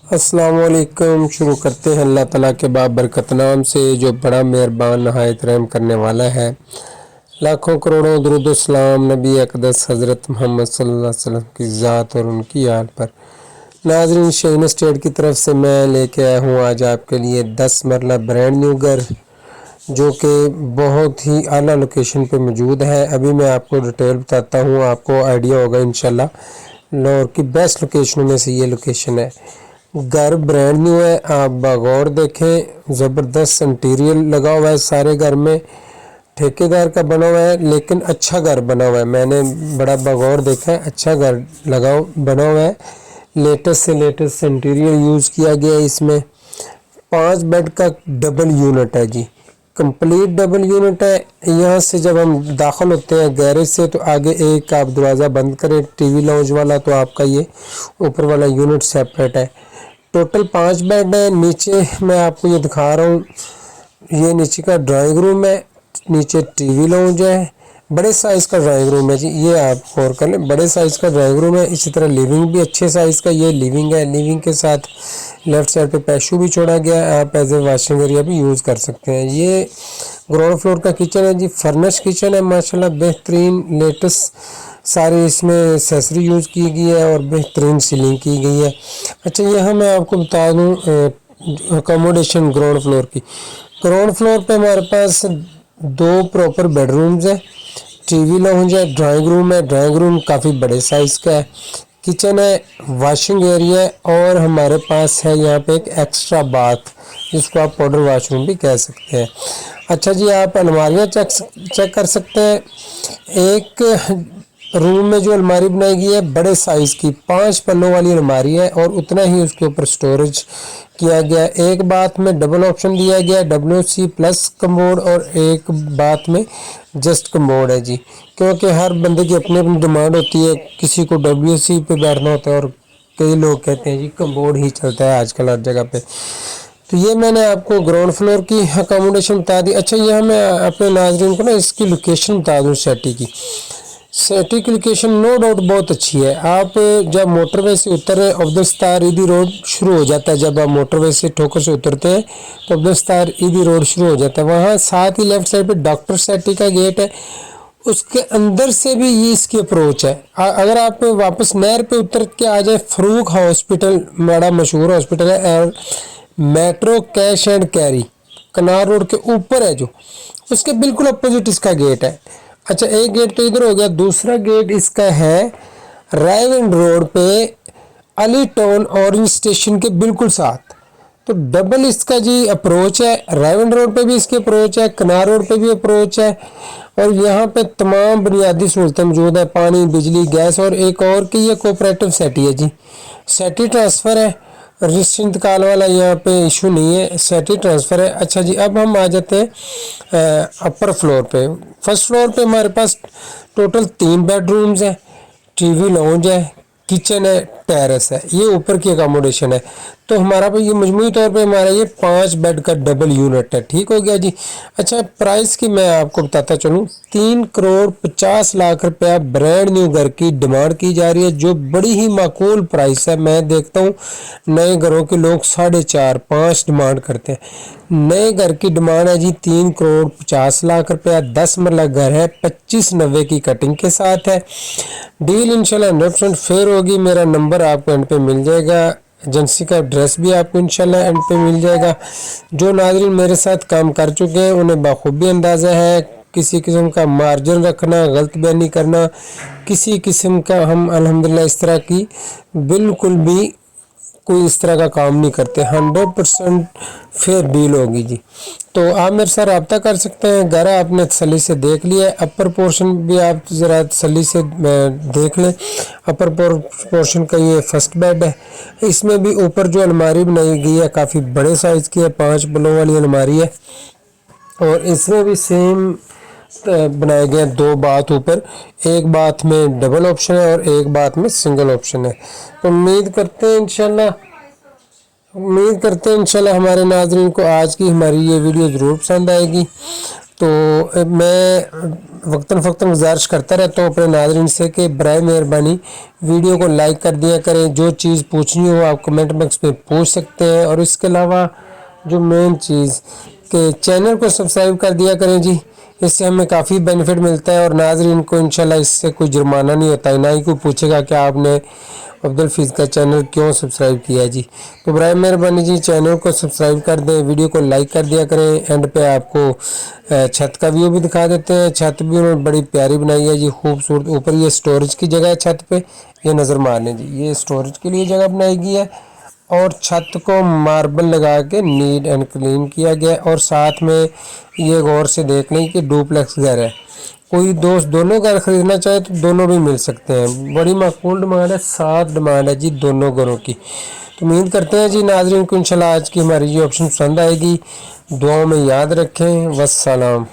अस्सलाम वालेकुम। शुरू करते हैं अल्लाह ताला के बाबरकत नाम से जो बड़ा मेहरबान नहायत रहम करने वाला है। लाखों करोड़ों दुरूद सलाम नबी अक़दस हज़रत मोहम्मद सल्लल्लाहु अलैहि वसल्लम की ज़ात और उनकी आल पर। नाज़रीन, शाहीन स्टेट की तरफ से मैं लेके आया हूँ आज आपके लिए 10 मरला ब्रांड न्यू घर, जो कि बहुत ही आला लोकेशन पे मौजूद है। अभी मैं आपको डिटेल बताता हूँ, आपको आइडिया होगा इंशाल्लाह। लाहौर की बेस्ट लोकेशनों में से ये लोकेशन है। घर ब्रांड न्यू है, आप बगौर देखें, ज़बरदस्त इंटीरियर लगा हुआ है सारे घर में। ठेकेदार का बना हुआ है लेकिन अच्छा घर बना हुआ है। मैंने बड़ा बगौर देखा है, अच्छा घर बना हुआ है। लेटेस्ट से लेटेस्ट इंटीरियर यूज़ किया गया है इसमें। 5 बेड का डबल यूनिट है जी, कंप्लीट डबल यूनिट है। यहाँ से जब हम दाखिल होते हैं गैरेज से, तो आगे एक आप दरवाज़ा बंद करें टीवी लाउंज वाला, तो आपका ये ऊपर वाला यूनिट सेपरेट है। टोटल 5 बेड है। नीचे मैं आपको ये दिखा रहा हूँ, ये नीचे का ड्राइंग रूम है, नीचे टीवी लाउंज है। बड़े साइज़ का ड्राइंग रूम है जी, ये आप गौर कर लें, बड़े साइज़ का ड्राइंग रूम है। इसी तरह लिविंग भी अच्छे साइज़ का, ये लिविंग है। लिविंग के साथ लेफ़्ट साइड पे पैशू भी छोड़ा गया है, आप एज ए वॉशिंग एरिया भी यूज़ कर सकते हैं। ये ग्राउंड फ्लोर का किचन है जी, फर्निश किचन है माशाल्लाह, बेहतरीन लेटेस्ट सारी इसमें एसेसरी यूज़ की गई है और बेहतरीन सीलिंग की गई है। अच्छा, यहाँ मैं आपको बता दूँ अकोमोडेशन ग्राउंड फ्लोर की। ग्राउंड फ्लोर पे हमारे पास 2 प्रॉपर बेडरूम्स हैं, टीवी लाउंज है, ड्राइंग रूम है। ड्राइंग रूम काफ़ी बड़े साइज़ का है। किचन है, वॉशिंग एरिया है, और हमारे पास है यहाँ पे एक एक्स्ट्रा बाथ, जिसको आप पाउडर वॉशरूम भी कह सकते हैं। अच्छा जी, आप अलमारियाँ चेक कर सकते हैं। एक रूम में जो अलमारी बनाई गई है बड़े साइज़ की 5 पन्नों वाली अलमारी है, और उतना ही उसके ऊपर स्टोरेज किया गया। एक बात में डबल ऑप्शन दिया गया है, WC प्लस कमोड, और एक बात में जस्ट कमोड है जी, क्योंकि हर बंदे की अपनी अपनी डिमांड होती है। किसी को WC पे बैठना होता है, और कई लोग कहते हैं जी कमोड ही चलता है आजकल हर जगह पे। तो ये मैंने आपको ग्राउंड फ्लोर की अकोमोडेशन बता दी। अच्छा, यहाँ मैं अपने नाज़रीन को ना इसकी लोकेशन बता दूँ सिटी की। सिटी की लोकेशन नो डाउट बहुत अच्छी है। आप जब मोटरवे से उतरे, अब्दुलस्तार ईदी रोड शुरू हो जाता है। जब आप मोटरवे से ठोकर से उतरते हैं तो अब्दुलस्तार ईदी रोड शुरू हो जाता है। वहाँ साथ ही लेफ्ट साइड पे डॉक्टर सिटी का गेट है, उसके अंदर से भी ये इसकी अप्रोच है। अगर आप वापस नहर पे उतर के आ जाए, फरूक हॉस्पिटल बड़ा मशहूर हॉस्पिटल है, और मेट्रो कैश एंड कैरी कनार रोड के ऊपर है, जो उसके बिल्कुल अपोजिट इसका गेट है। अच्छा, एक गेट तो इधर हो गया, दूसरा गेट इसका है रायगंज रोड पे अली टाउन ऑरेंज स्टेशन के बिल्कुल साथ। तो डबल इसका जी अप्रोच है। रायगंज रोड पे भी इसकी अप्रोच है, कनार रोड पे भी अप्रोच है, और यहाँ पे तमाम बुनियादी सहूलतें मौजूद है, पानी, बिजली, गैस, और एक और कि ये कोऑपरेटिव सेटी है जी, सेटी ट्रांसफ़र है। रजिस्टर इंतकाल वाला यहाँ पे इशू नहीं है, सेटी ट्रांसफ़र है। अच्छा जी, अब हम आ जाते हैं अपर फ्लोर पे। फर्स्ट फ्लोर पे हमारे पास टोटल 3 बेडरूम्स हैं, टीवी लाउंज है, किचन है, टेरेस है। ये ऊपर की अकोमोडेशन है। तो हमारा पे ये मजमूई तौर पे हमारा ये 5 बेड का डबल यूनिट है। ठीक हो गया जी। अच्छा, प्राइस की मैं आपको बताता चलूँ, 3,50,00,000 रुपया ब्रांड न्यू घर की डिमांड की जा रही है, जो बड़ी ही माकूल प्राइस है। मैं देखता हूँ नए घरों के लोग 4.5-5 डिमांड करते हैं। नए घर की डिमांड है जी 3,50,00,000 रुपया। 10 मरला घर है, 2590 की कटिंग के साथ है। डील इंशाल्लाह 100% फेयर होगी। मेरा नंबर आपको एंड पे मिल जाएगा, एजेंसी का एड्रेस भी आपको इंशाल्लाह एंड पे मिल जाएगा। जो नाज़रीन मेरे साथ काम कर चुके हैं उन्हें बाखूबी अंदाज़ा है, किसी किस्म का मार्जिन रखना, गलत बयानी करना, किसी किस्म का हम अल्हम्दुलिल्लाह इस तरह की बिल्कुल भी कोई इस तरह का काम नहीं करते। 100% फेयर डील होगी जी। तो आप मेरे साथ रब्ता कर सकते हैं। घर आपने तसल्ली से देख लिया है, अपर पोर्शन भी आप ज़रा तसल्ली से देख लें। अपर पोर्शन का ये फर्स्ट बेड है। इसमें भी ऊपर जो अलमारी बनाई गई है काफ़ी बड़े साइज़ की है, 5 पलों वाली अलमारी है, और इसमें भी सेम बनाए गए 2 बाथ ऊपर। एक बाथ में डबल ऑप्शन है और एक बाथ में सिंगल ऑप्शन है। तो उम्मीद करते हैं इंशाल्लाह हमारे नाज़रीन को आज की हमारी ये वीडियो ज़रूर पसंद आएगी। تو میں وقتاً فوقتاً گزارش کرتا رہتا ہوں اپنے ناظرین سے کہ برائے مہربانی ویڈیو کو لائک کر دیا کریں، جو چیز پوچھنی ہو آپ کمنٹ باکس میں پوچھ سکتے ہیں، اور اس کے علاوہ جو مین چیز کہ چینل کو سبسکرائب کر دیا کریں جی، اس سے ہمیں کافی بینیفٹ ملتا ہے، اور ناظرین کو انشاءاللہ اس سے کوئی جرمانہ نہیں ہوتا ہے، نہ ہی کوئی پوچھے گا کہ آپ نے عبدالحفیظ کا چینل کیوں سبسکرائب کیا جی۔ تو برائے مہربانی جی چینل کو سبسکرائب کر دیں، ویڈیو کو لائک کر دیا کریں۔ اینڈ پہ آپ کو چھت کا ویو بھی دکھا دیتے ہیں، چھت بھی انہوں نے بڑی پیاری بنائی ہے جی، خوبصورت، اوپر یہ سٹوریج کی جگہ ہے، چھت پہ یہ نظر مارنے جی، یہ سٹوریج کے لیے جگہ بنائی گئی ہے، اور چھت کو ماربل لگا کے نیٹ اینڈ کلین کیا گیا، اور ساتھ میں یہ غور سے دیکھ لیں کہ ڈوپلیکس گھر ہے، کوئی دوست دونوں گھر خریدنا چاہے تو دونوں بھی مل سکتے ہیں، بڑی معقول ڈیمانڈ ہے، 7 ڈیمانڈ ہے جی دونوں گھروں کی۔ تو امید کرتے ہیں جی ناظرین کو انشاءاللہ آج کی ہماری یہ آپشن پسند آئے گی، دعاؤں میں یاد رکھیں، والسلام۔